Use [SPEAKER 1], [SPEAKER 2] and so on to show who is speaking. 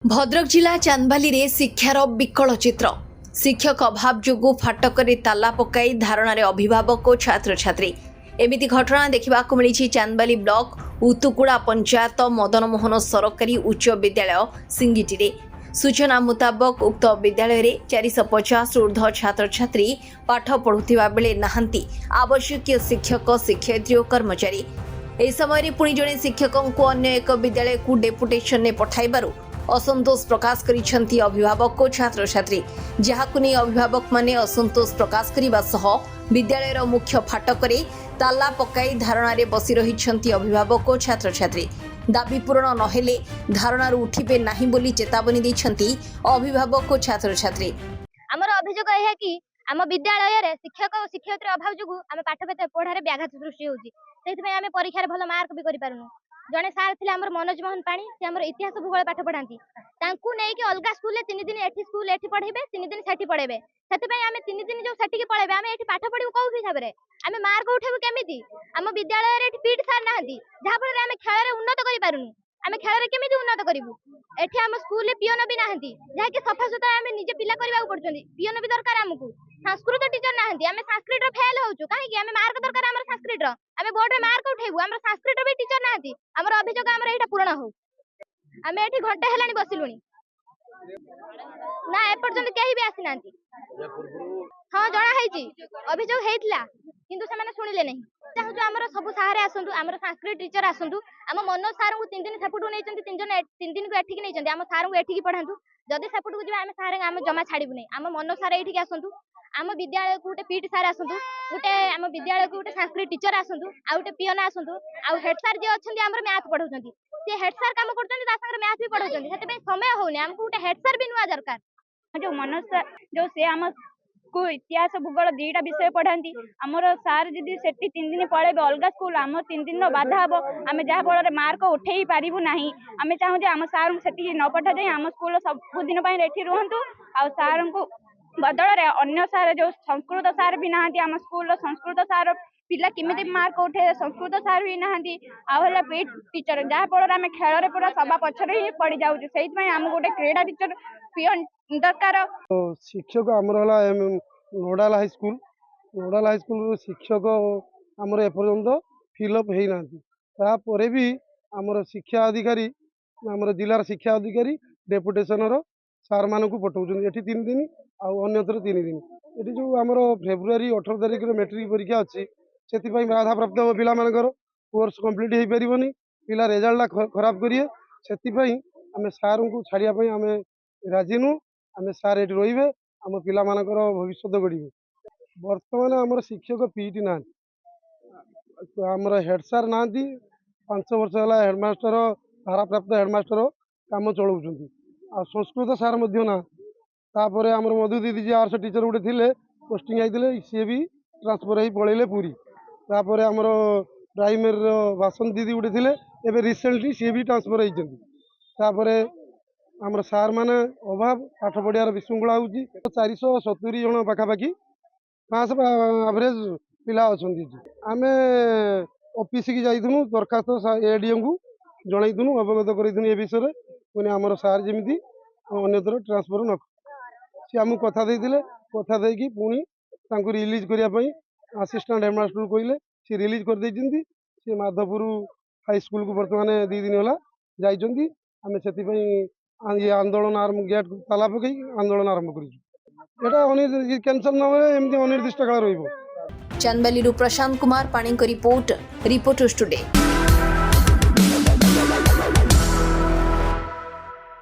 [SPEAKER 1] भद्रक जिला चांदबाली रे शिक्षार विकल चित्र शिक्षक अभाव जोगु फाटक ताला पकाई धारणा अभिभावक और छात्र छात्री एमिति घटना देखा मिली चांदबाली ब्लॉक उतुकुड़ा पंचायत मदन मोहन सरकारी उच्च विद्यालय सिंगिटी सूचना मुताबक उक्त विद्यालय रे 450 ऊर्ध्व छात्र छात्री पाठ पढ़ुवा बेले नहांती आवश्यक शिक्षक शिक्षयित्री और कर्मचारी एही समय पुणी जड़े शिक्षकों को अन्य एक विद्यालय को डेपुटेशन ने पठाइबारु असंतोष प्रकाश करिसेंती अभिभावक और छात्र छात्री जहाकु नै अभिभावक माने असंतोष प्रकाश करिबा सह विद्यालयर मुख्य फाटक ताला पकाई धारणा रे बसी रहिसेंती अभिभावक और छात्र छात्री दाबी पूरण नहेले धारणा उठिबे नाही बोली चेतावनी दैछंती अभिभावक और छात्र छात्री।
[SPEAKER 2] हमर अभियोग है कि आम विद्यालय रे शिक्षक और शिक्षयित्री अभाव जोगु आम पाठ पढ़ारे व्याघात सृष्टि होउची सेहितमे आम परीक्षा रे भल मार्क भी करि पारुनु। जने सार थिले हमर मनोज मोहन पाणी से हमर इतिहास भूगोल पाठ पढ़ांती तांकु नै कि अलगा स्कूल ले 3 दिन एठी स्कूल एठी पढेबे 3 दिन सेठी पढेबे सेते पय आमे 3 दिन जो सेठी के पढेबे आमे एठी पाठ पढिबो कोउ हिसाब रे आमे मार्क उठेबो केमिति आम विद्यालय रे एठी पीठ सार नाहंती जहा फल रे आमे खेल रे उन्नत करि पारुनु। आमे खेल रे केमिति उन्नत करिवु एठी आम स्कूल ले पियोन भी नाहंती जहा कि सफा सुतरा आमे निजे पिला करबा पड़छंती पियोन भी दरकार हमकु संस्कृत टीचर नाहंती आमे संस्कृत रे फेल होउछु काहे कि आमे मार्क दरकार हमर संस्कृत रो आमे बोर्ड रे मार्क उठेबु हमर संस्कृत भी टीचर नाहंती हमर अभियोग हमर एटा पूर्ण हो आमे एठी घंटे हेलानी बसिलुनी ना एपर्यंत केही भी आसी नांती हां जणा हेची अभियोग हेइतला किंतु से माने सुनिले नहीं चाहू जो हमर सब सहारे आसंतु हमर संस्कृत टीचर आसंतु हम मनोज सार को 3 दिन सेपटू नै चंती 3 दिन को एठी की नै चंती हम सार को एठी की पढांतु जदी सेपटू को जिबा हम सार हम जमा छाड़ीबु नै हम मनोज सार एठी की आसंतु आम विद्यालय को गोटे पीटी सार आसंतु गोटे आम विद्यालय को गोटे संस्कृत टीचर आसंतु आ गोटे पियोन आसंतु आ हेड सार जे अछंती हमर मैथ पढौचंती से हेड सार काम करचंती ता संग मैथ भी पढौचंती सेते पे समय होउनी हमको गोटे हेड सार भी नुवा दरकार
[SPEAKER 3] जो मनोज सर जो से हम को इतिहास भूगोल दीटा विषय पढ़ाती आमर सार जदि सेठी 3 दिन पढ़ेबे अलग स्कूल आम 3 दिन बाधा हम आम जहाँ फल मार्क उठे पारू ना आम चाहूँ आम सार से न पठा जाए आम स्कूल सबुदिन एठी रुहतु आ सार को बदल अन्य सार जो संस्कृत सार भी नहांती आम स्कूल संस्कृत सार पिला किमिति मार्क उठे संस्कृत सार भी नहांती आला पीट टीचर जहाँ फल आम खेल पूरा सभा पछरे ही पड़ जाऊँ से आम गोटे क्रीड़ा टीचर पियन दरकार।
[SPEAKER 4] शिक्षक आमर नोडाल हाई स्कूल शिक्षक आमर एपर्यंत फिलअप हो ना भी आमर शिक्षा अधिकारी आमर जिलार शिक्षा अधिकारी डेपुटेशन सार मानक पठाउछन एठी 3 दिन अन्यत्र 3 दिन ये जो आमर फेब्रुआरी 18 तारिख मैट्रिक परीक्षा अच्छी से बाधा प्राप्त हम पिला कोर्स कंप्लीट हो पारबनी पिला रिजल्ट खराब करिए से आम सार को छाड़िया आम राजी नु आम सार ये रे आम पिला भविष्य गढ़े बर्तमान आमर शिक्षक पीटी ना आमर हेड सार ना 5 वर्ष है हेडमास्टर भारप्राप्त हेडमास्टर काम चलाऊँ आ संस्कृत सार ना तापर आमर मधु दीदी जी आर्ट्स टीचर गोटे थे पोस्टिंग आते सी भी ट्रांसफर हो पलैले पूरी तापर आमर प्राइमेरी भाषण दीदी गोटे थे एवं रिसेंटली सी भी ट्रांसफर होपर आमर सार माने अभाव पाठ पढ़ियार विशृंखला होची 470 जन पाखापाखि 500 एवरेज पिला अच्छा आम ऑफिस की जाइनु दरखास्त एडीएम को जनईनु अवगत करूँ ए विषय में पुणी आमर सार जमी अन्यत्र ट्रांसफर न सी आमको कथा कथा देकी पुणी रिलीज करने आसिस्टांट हेडमास्टर को कहले सी रिलीज कर देइछन्ती सी माधवपुर हाई स्कूल को बर्तमान 2 दिन है जाइछन्ती आम से ये आंदोलन आरंभ गेट ताला पकई आंदोलन आरंभ कर कैंसल न एमती अनिर्दिष्ट काल रही।
[SPEAKER 1] चांदबाली प्रशांत कुमार पाणी रिपोर्ट टुडे।